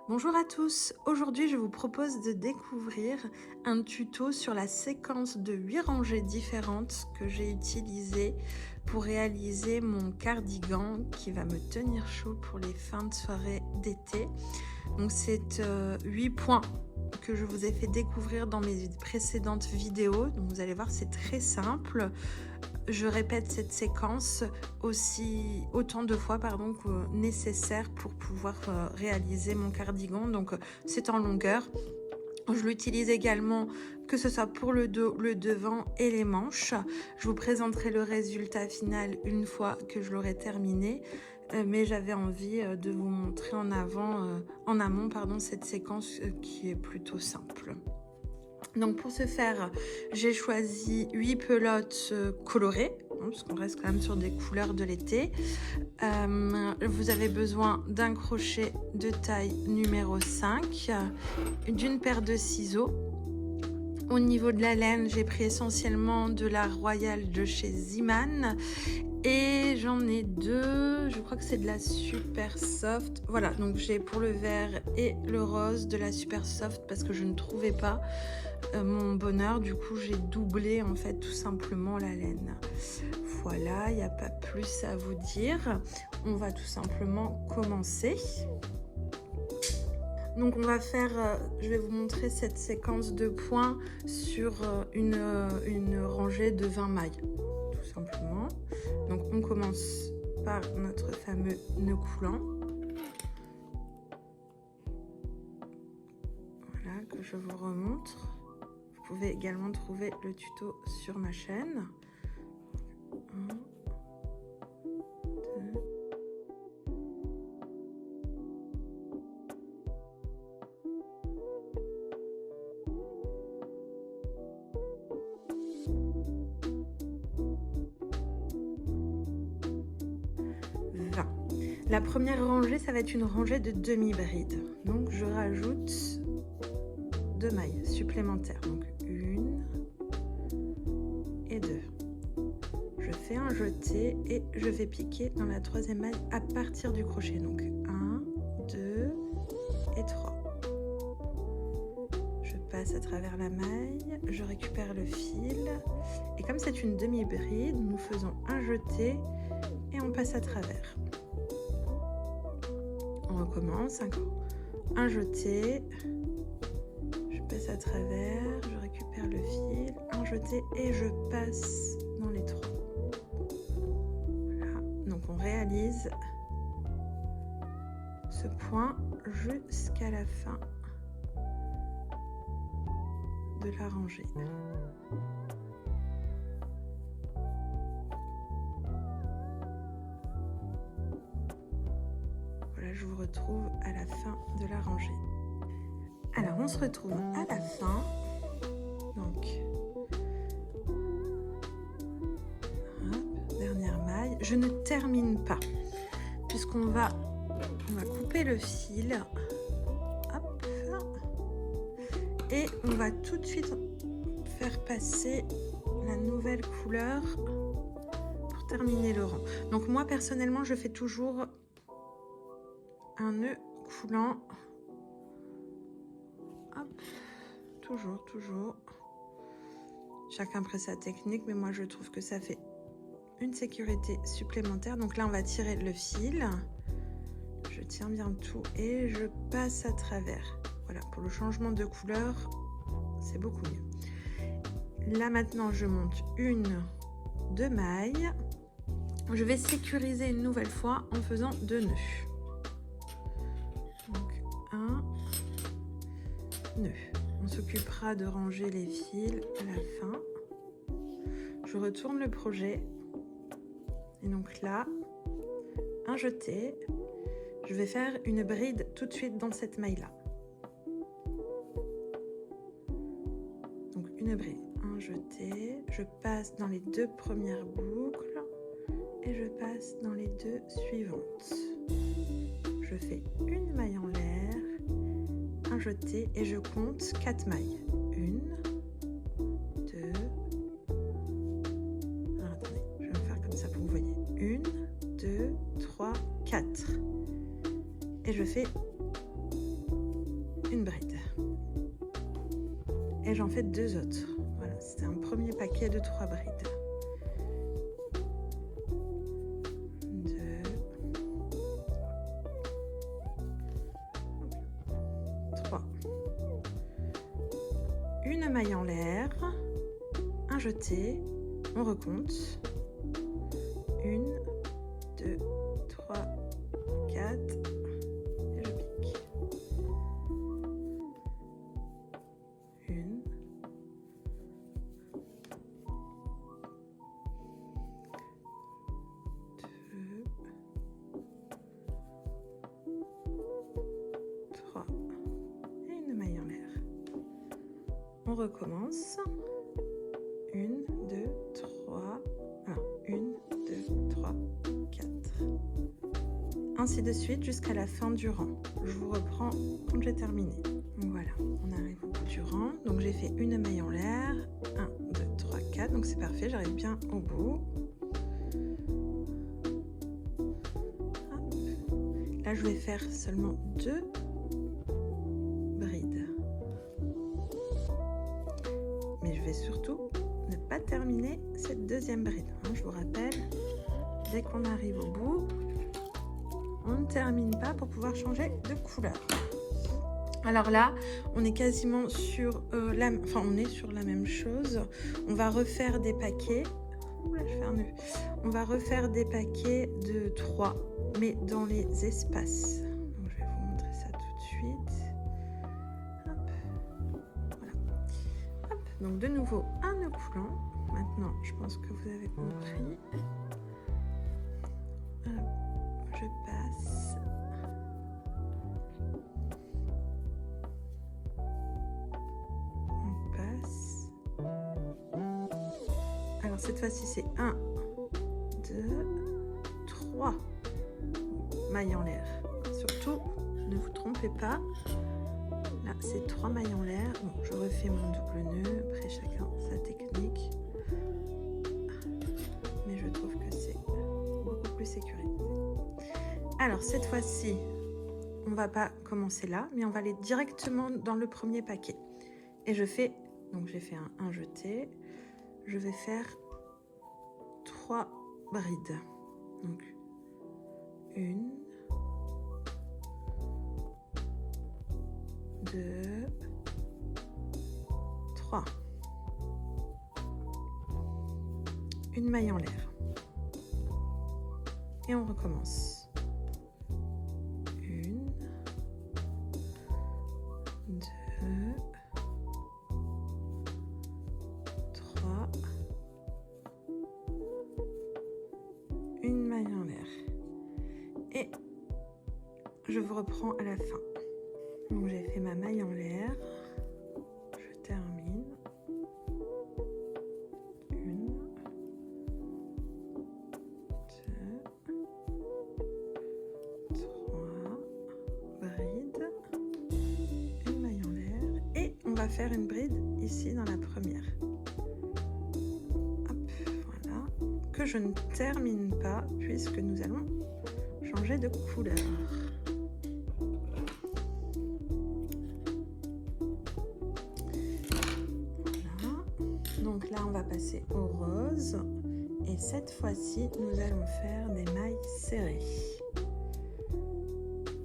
Bonjour à tous, aujourd'hui je vous propose de découvrir un tuto sur la séquence de 8 rangées différentes que j'ai utilisées pour réaliser mon cardigan qui va me tenir chaud pour les fins de soirée d'été. Donc c'est 8 points que je vous ai fait découvrir dans mes précédentes vidéos. Donc vous allez voir, c'est très simple. Je répète cette séquence autant de fois que nécessaire pour pouvoir réaliser mon cardigan. Donc c'est en longueur. Je l'utilise également que ce soit pour le dos, le devant et les manches. Je vous présenterai le résultat final une fois que je l'aurai terminé. Mais j'avais envie de vous montrer en amont cette séquence qui est plutôt simple. Donc pour ce faire, j'ai choisi 8 pelotes colorées, parce qu'on reste quand même sur des couleurs de l'été. Vous avez besoin d'un crochet de taille numéro 5, d'une paire de ciseaux. Au niveau de la laine, j'ai pris essentiellement de la Royale de chez Ziman. Et j'en ai deux, je crois que c'est de la Super Soft. Voilà, donc j'ai pour le vert et le rose de la Super Soft parce que je ne trouvais pas mon bonheur. Du coup, j'ai doublé en fait tout simplement la laine. Voilà, il n'y a pas plus à vous dire. On va tout simplement commencer. Donc on va faire, je vais vous montrer cette séquence de points sur une rangée de 20 mailles, tout simplement. Donc on commence par notre fameux nœud coulant. Voilà, que je vous remontre. Vous pouvez également trouver le tuto sur ma chaîne. 1, 2. La première rangée, ça va être une rangée de demi-bride. Donc je rajoute 2 mailles supplémentaires. Donc 1 et 2. Je fais un jeté et je vais piquer dans la troisième maille à partir du crochet. Donc 1, 2 et 3. Je passe à travers la maille, je récupère le fil. Et comme c'est une demi-bride, nous faisons un jeté et on passe à travers. On recommence encore. Un jeté, je passe à travers, je récupère le fil, un jeté et je passe dans les 3. Voilà, donc on réalise ce point jusqu'à la fin de la rangée. Voilà, je vous retrouve à la fin de la rangée. Alors, on se retrouve à la fin. Donc, hop, dernière maille. Je ne termine pas, puisqu'on va couper le fil. Hop. Et on va tout de suite faire passer la nouvelle couleur pour terminer le rang. Donc, moi, personnellement, je fais toujours un nœud coulant. Hop, toujours. Chacun après sa technique, mais moi je trouve que ça fait une sécurité supplémentaire. Donc là, on va tirer le fil. Je tiens bien tout et je passe à travers. Voilà, pour le changement de couleur, c'est beaucoup mieux. Là maintenant, je monte 2 mailles. Je vais sécuriser une nouvelle fois en faisant 2 nœuds. Donc 1 nœud. On s'occupera de ranger les fils à la fin. Je retourne le projet. Et donc là, un jeté. Je vais faire une bride tout de suite dans cette maille-là. Donc une bride, un jeté. Je passe dans les 2 premières boucles et je passe dans les 2 suivantes. Je fais une maille en l'air, un jeté et je compte 4 mailles. 1, 2. Alors attendez, je vais me faire comme ça pour que vous voyez. 1, 2, 3, 4. Et je fais j'en fais 2 autres. Voilà, c'était un premier paquet de 3 brides. 2, 3. Une maille en l'air, un jeté, on recompte. 1, 2, 3, 4 et je pique. 1, 2, 3 et une maille en l'air. On recommence. 1, 2, 3, 1, 2, 3, 4. Ainsi de suite jusqu'à la fin du rang. Je vous reprends quand j'ai terminé. Voilà, on arrive au bout du rang. Donc j'ai fait une maille en l'air. 1, 2, 3, 4. Donc c'est parfait, j'arrive bien au bout. Hop. Là, je vais faire seulement 2 brides. Mais je vais surtout ne pas terminer cette deuxième bride. Je vous rappelle, dès qu'on arrive au bout, on ne termine pas pour pouvoir changer de couleur. Alors là, on est quasiment sur on est sur la même chose. On va refaire des paquets. Oula, je fais un nœud. On va refaire des paquets de 3, mais dans les espaces. Donc, je vais vous montrer ça tout de suite. Hop. Voilà. Hop. Donc de nouveau un nœud coulant. Maintenant, je pense que vous avez compris. Alors, je passe. On passe. Alors cette fois-ci, c'est 1, 2, 3 mailles en l'air. Surtout, ne vous trompez pas. Là, c'est 3 mailles en l'air. Bon, je refais mon double nœud. Après, chacun sa technique. Mais je trouve que c'est beaucoup plus sécurisé. Alors, cette fois-ci, on va pas commencer là, mais on va aller directement dans le premier paquet. Et je fais, donc j'ai fait un jeté. Je vais faire 3 brides. Donc, 1, 2, 3. Une maille en l'air. Et on recommence. 1, 2, 3. Une maille en l'air. Et je vous reprends à la fin. Donc j'ai fait ma maille en l'air. Je termine. 1, 2, 3 brides. Une maille en l'air. Et on va faire une bride ici dans la première. Hop, voilà. Que je ne termine pas puisque nous allons changer de couleur. Donc là, on va passer au rose. Et cette fois-ci, nous allons faire des mailles serrées.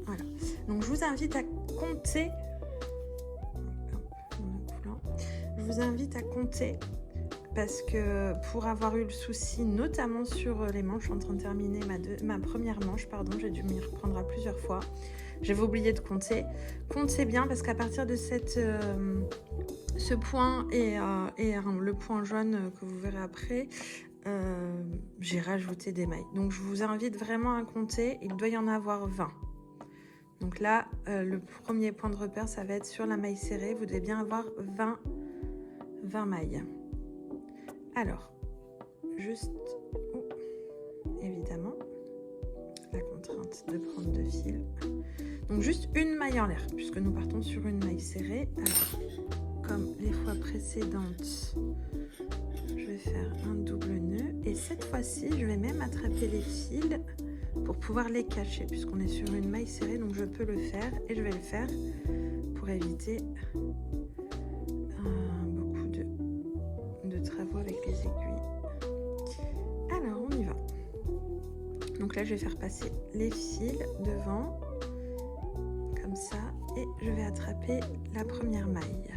Voilà. Donc, je vous invite à compter. Je vous invite à compter parce que pour avoir eu le souci, notamment sur les manches, je suis en train de terminer ma première manche, pardon, j'ai dû m'y reprendre à plusieurs fois. J'avais oublié de compter. Comptez bien parce qu'à partir de ce point et le point jaune que vous verrez après, j'ai rajouté des mailles. Donc je vous invite vraiment à compter, il doit y en avoir 20. Donc là, le premier point de repère, ça va être sur la maille serrée, vous devez bien avoir 20 mailles. Alors, juste, évidemment, la contrainte de prendre 2 fils. Donc juste une maille en l'air, puisque nous partons sur une maille serrée. Alors, comme les fois précédentes, je vais faire un double nœud. Et cette fois-ci, je vais même attraper les fils pour pouvoir les cacher, puisqu'on est sur une maille serrée, donc je peux le faire. Et je vais le faire pour éviter Donc là je vais faire passer les fils devant comme ça et je vais attraper la première maille.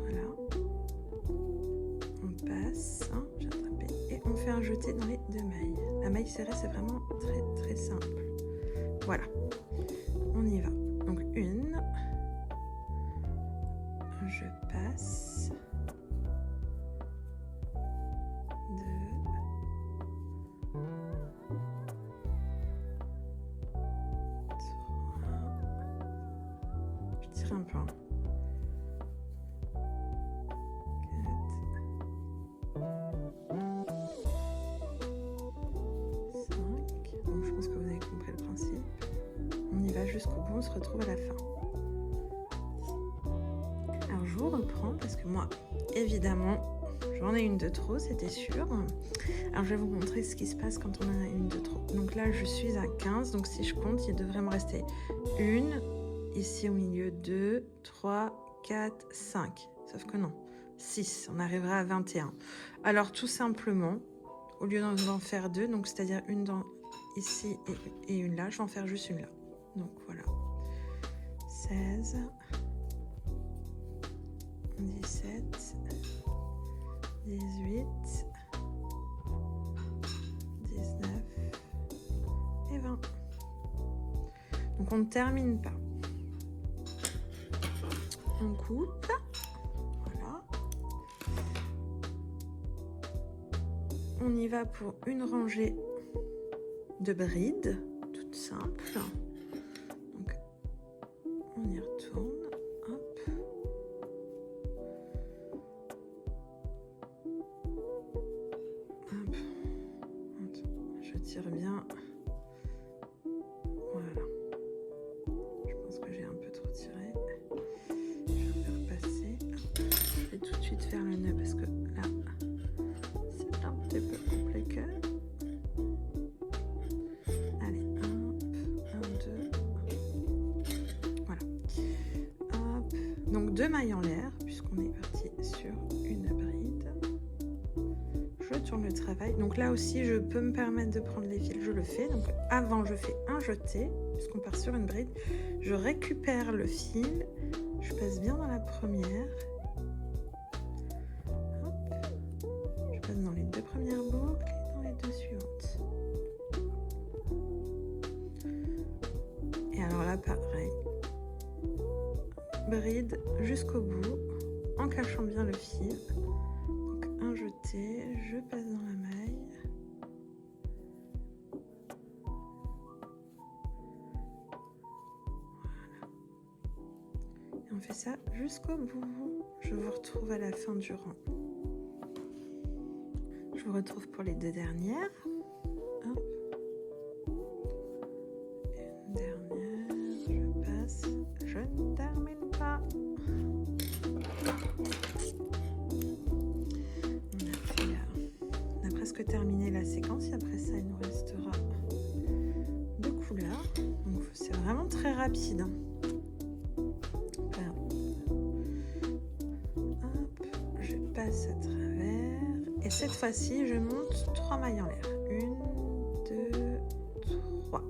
Voilà, on passe, hein, j'ai attrapé et on fait un jeté dans les 2 mailles. La maille serrée c'est vraiment très simple. Voilà, on y va. Donc une, je passe, 2, 3, je tire un peu, 4, 5, donc je pense que vous avez compris le principe. On y va jusqu'au bout, on se retrouve à la fin. Alors je vous reprends parce que moi, évidemment, j'en ai une de trop, c'était sûr. Alors je vais vous montrer ce qui se passe quand on en a une de trop. Donc là, je suis à 15, donc si je compte, il devrait me rester une, ici au milieu 2, 3, 4, 5. Sauf que non, 6, on arrivera à 21. Alors tout simplement, au lieu d'en faire 2, donc c'est-à-dire une dans ici et une là, je vais en faire juste une là. Donc voilà, 16, 17, 18, 19 et 20. Donc on ne termine pas. On coupe. Voilà. On y va pour une rangée de brides, toute simple. Donc on y retourne. Hop. Hop. Je tire bien. Voilà. Je pense que j'ai un peu trop tiré. Je vais faire passer. Je vais tout de suite faire le nœud parce que là, c'est un petit peu compliqué. Allez, hop, 1, 2. Voilà. Hop. Donc 2 mailles en l'air, puisqu'on est parti sur une bride. Je tourne le travail. Donc là aussi, je peux me permettre de prendre les fils, je le fais. Donc avant, je fais un jeté, puisqu'on part sur une bride. Je récupère le fil, je passe bien dans la première. Hop. Je passe dans les 2 premières boucles et dans les 2 suivantes. Et alors là, pareil. Bride jusqu'au bout, en cachant bien le fil. Donc un jeté, je passe dans la maille. On fait ça jusqu'au bout. Je vous retrouve à la fin du rang. Je vous retrouve pour les 2 dernières. Hop. Une dernière, je passe, je ne termine pas. On a presque terminé la séquence et après ça, il nous restera 2 couleurs. Donc c'est vraiment très rapide. Passe à travers et cette fois-ci je monte 3 mailles en l'air, 1, 2, 3.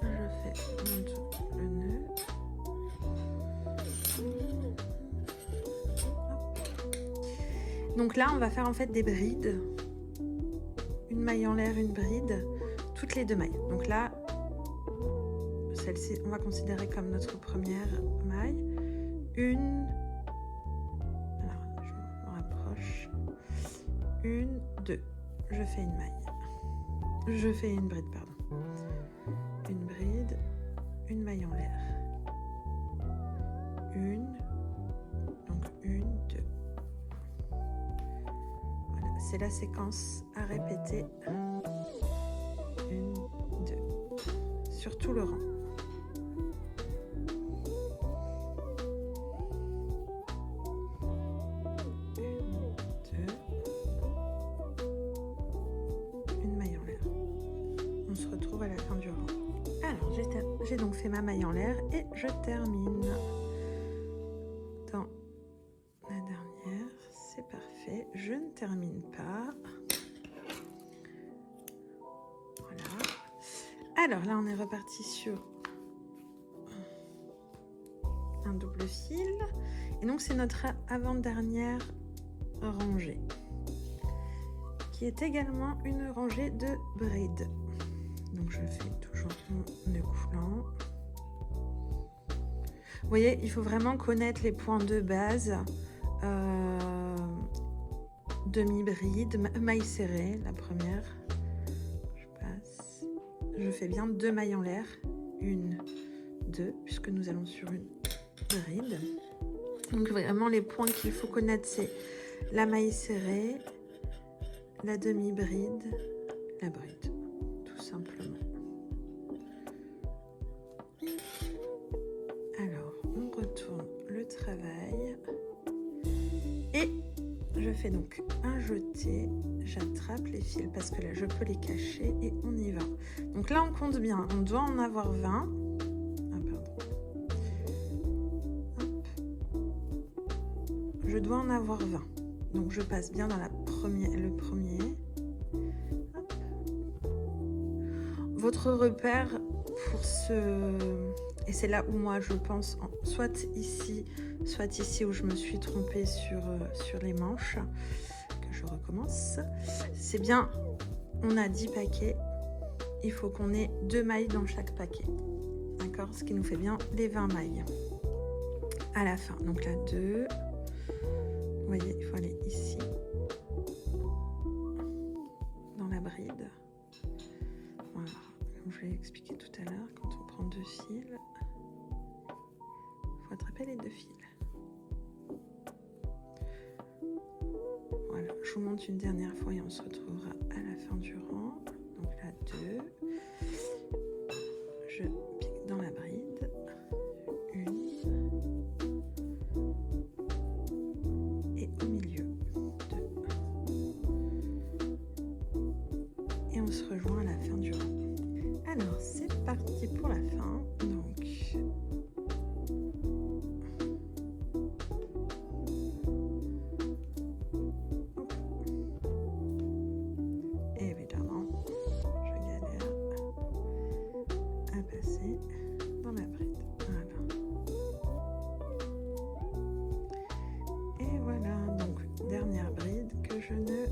Je fais le nœud. Donc là on va faire en fait des brides, une maille en l'air, une bride, toutes les 2 mailles. Donc là celle-ci on va considérer comme notre première maille, une. 1, 2, je fais une maille, je fais une bride, pardon, une bride, une maille en l'air, une, donc 1, 2, voilà, c'est la séquence à répéter, 1, 2, sur tout le rang. J'ai donc fait ma maille en l'air et je termine dans la dernière, c'est parfait. je ne termine pas. Voilà. Alors là, on est reparti sur un double fil. Et donc, c'est notre avant-dernière rangée, qui est également une rangée de brides. Donc, je fais toujours mon nœud coulant. Vous voyez, il faut vraiment connaître les points de base. Demi-bride, maille serrée, la première. Je passe. Je fais bien 2 mailles en l'air. 1, 2, puisque nous allons sur une bride. Donc vraiment, les points qu'il faut connaître, c'est la maille serrée, la demi-bride, la bride, tout simplement. Alors, on retourne le travail et je fais donc un jeté, j'attrape les fils parce que là je peux les cacher et on y va. Donc là on compte bien, on doit en avoir 20. Ah pardon. Hop. Je dois en avoir 20. Donc je passe bien dans le premier. Hop. Votre repère pour et c'est là où moi je pense, soit ici où je me suis trompée sur les manches, que je recommence. C'est bien, on a 10 paquets, il faut qu'on ait 2 mailles dans chaque paquet. D'accord? Ce qui nous fait bien les 20 mailles à la fin. Donc là, 2. Vous voyez, il faut aller ici, dans la bride. Voilà, comme je l'ai expliqué tout à l'heure, quand on prend 2 fils, il faut attraper les 2 fils. Voilà, je vous montre une dernière fois et on se retrouvera à la fin du rang. Donc là, 2. Je pique dans la bride. 1. Et au milieu, 2. Et on se rejoint à la fin du rang. Alors, c'est parti pour la fin. Donc, évidemment, je galère à passer dans la bride. Voilà. Et voilà, donc dernière bride que je ne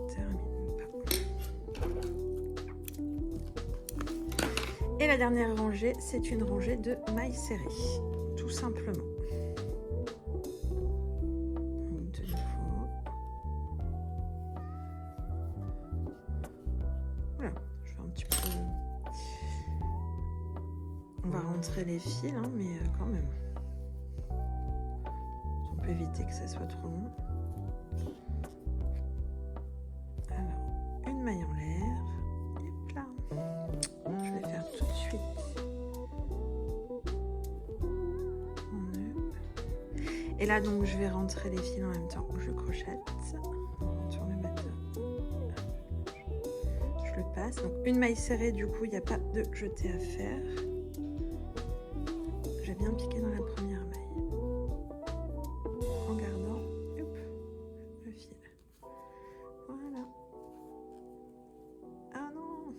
termine pas. Et la dernière rangée, c'est une rangée de mailles serrées, tout simplement. Donc de nouveau. Voilà, je vais un petit peu... On va rentrer les fils, hein, mais quand même. On peut éviter que ça soit trop long. Alors, une maille en l'air. Hop là. Je vais faire tout de suite mon nœud. Et là, donc, je vais rentrer les fils en même temps. Je crochette. Sur le batteur. Je le passe. Donc, une maille serrée, du coup, il n'y a pas de jeté à faire. J'ai bien piqué dans la première maille. En gardant, hop, le fil. Voilà. Ah non,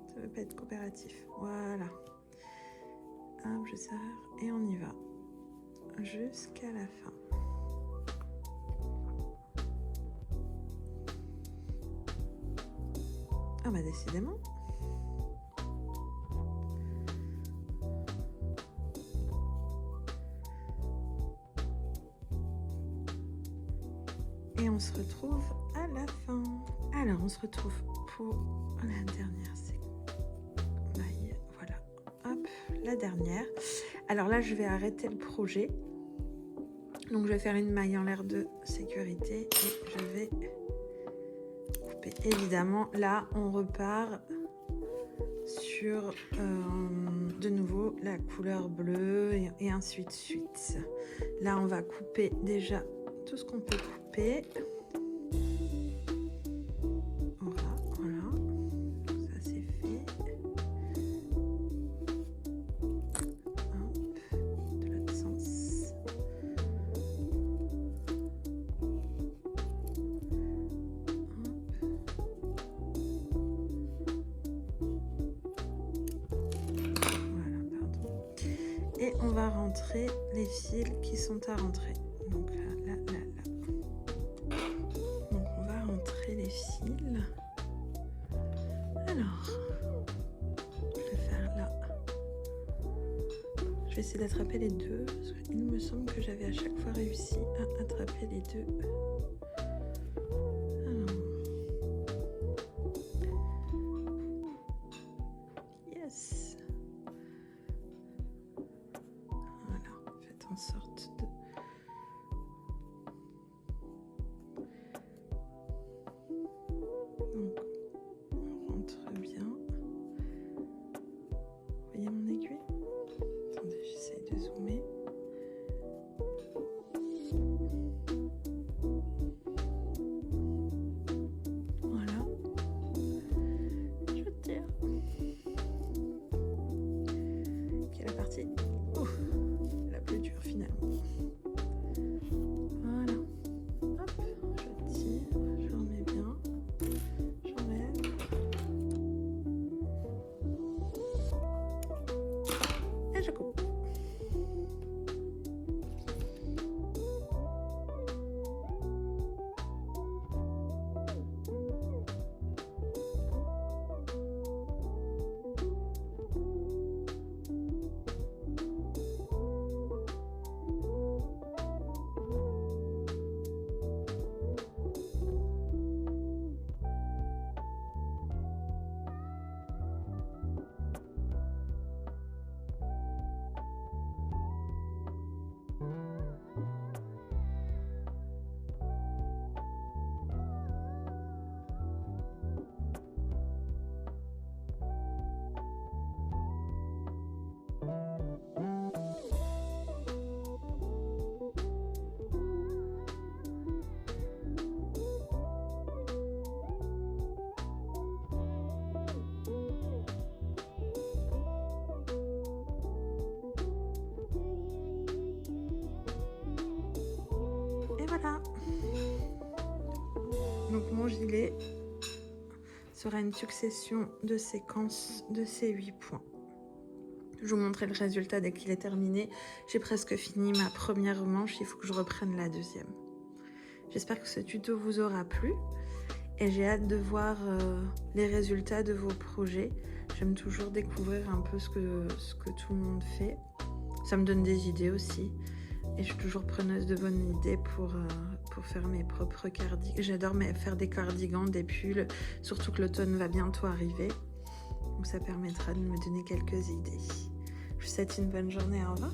ça veut pas être coopératif. Voilà. Hop, je serre et on y va. Jusqu'à la fin. Ah bah décidément. Et on se retrouve à la fin. Alors, on se retrouve pour la dernière maille. Voilà, hop, la dernière. Alors là, je vais arrêter le projet. Donc, je vais faire une maille en l'air de sécurité et je vais couper. Évidemment, là, on repart sur de nouveau la couleur bleue et ainsi de suite. Là, on va couper déjà tout ce qu'on peut couper. Voilà, voilà. Ça c'est fait. Hop, de l'autre sens. on va rentrer les fils qui sont à rentrer. Donc là. Donc on va rentrer les fils. Alors, je vais faire là. Je vais essayer d'attraper les deux, parce qu'il me semble que j'avais à chaque fois réussi à attraper les deux. Alors. Yes. Voilà, faites en sorte de... Donc, on rentre bien. Vous voyez mon aiguille? Attendez, j'essaye de zoomer. Voilà. Je tire. Quelle est la partie la plus dure finalement. Voilà. Hop, je tire, je remets bien. J'enlève. Et je coupe. Voilà. Donc mon gilet sera une succession de séquences de ces 8 points. Je vous montrerai le résultat dès qu'il est terminé. J'ai presque fini ma première manche, il faut que je reprenne la deuxième. J'espère que ce tuto vous aura plu et j'ai hâte de voir les résultats de vos projets. J'aime toujours découvrir un peu ce que tout le monde fait. Ça me donne des idées aussi. Et je suis toujours preneuse de bonnes idées pour faire mes propres cardigans. J'adore faire des cardigans, des pulls, surtout que l'automne va bientôt arriver. Donc ça permettra de me donner quelques idées. Je vous souhaite une bonne journée, au revoir.